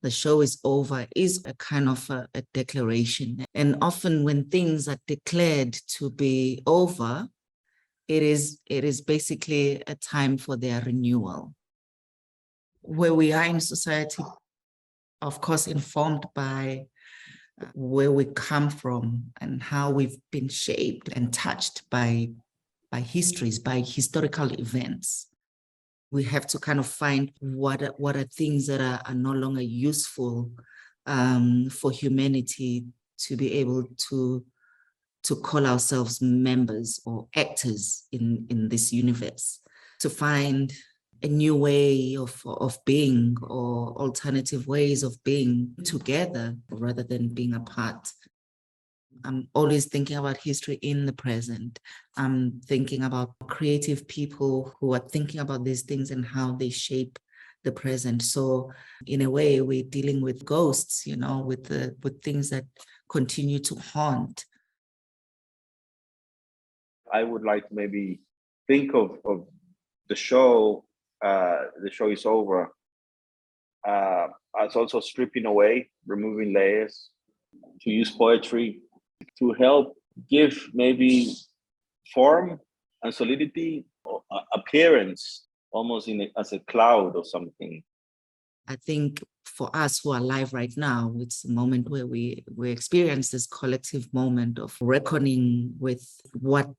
the show is over is a kind of a declaration. And often when things are declared to be over, it is basically a time for their renewal. Where we are in society, of course, informed by where we come from and how we've been shaped and touched by histories, by historical events. We have to kind of find what are things that are no longer useful for humanity to be able to call ourselves members or actors in this universe, to find a new way of being or alternative ways of being together rather than being apart. I'm always thinking about history in the present. I'm thinking about creative people who are thinking about these things and how they shape the present. So in a way, we're dealing with ghosts, you know, with things that continue to haunt. I would like to maybe think of the show is over, as also stripping away, removing layers, to use poetry to help give maybe form and solidity, or appearance, almost as a cloud or something. I think for us who are alive right now, it's a moment where we experience this collective moment of reckoning with what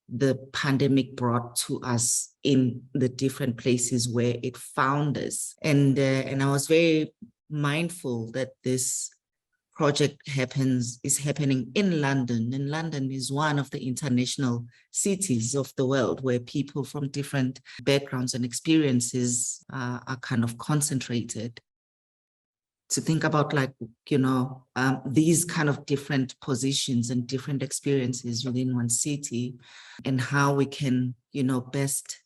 the pandemic brought to us in the different places where it found us. And I was very mindful that this project is happening in London. And London is one of the international cities of the world where people from different backgrounds and experiences are kind of concentrated. To think about, like, you know, these kind of different positions and different experiences within one city, and how we can, you know, best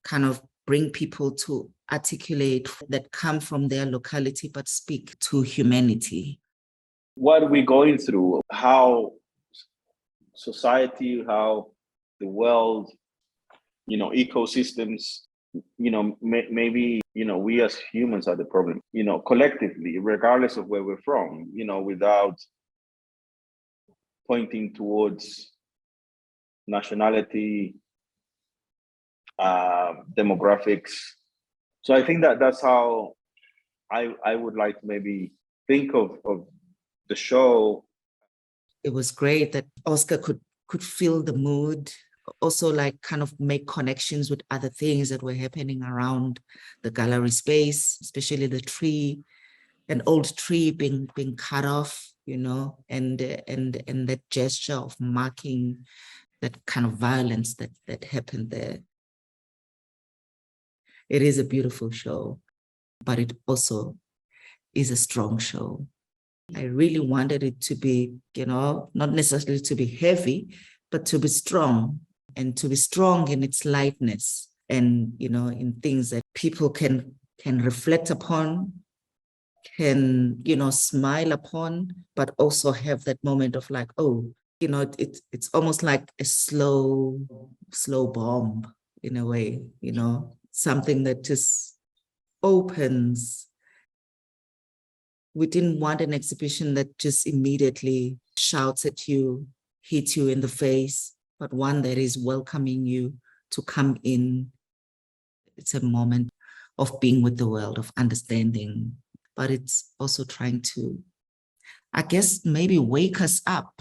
kind of bring people to articulate that come from their locality but speak to humanity. What we're going through, how society, how the world, you know, ecosystems, you know, maybe, you know, we as humans are the problem, you know, collectively, regardless of where we're from, you know, without pointing towards nationality, demographics. So I think that's how I would like to maybe think of the show. It was great that Oscar could feel the mood, also like kind of make connections with other things that were happening around the gallery space, especially the tree, an old tree being cut off, you know, and that gesture of marking that kind of violence that happened there. It is a beautiful show, but it also is a strong show. I really wanted it to be, you know, not necessarily to be heavy, but to be strong, and to be strong in its lightness, and, you know, in things that people can reflect upon, can, you know, smile upon, but also have that moment of like, oh, you know, it's almost like a slow bomb in a way, you know, something that just opens. We didn't want an exhibition that just immediately shouts at you, hits you in the face, but one that is welcoming you to come in. It's a moment of being with the world, of understanding, but it's also trying to, I guess, maybe wake us up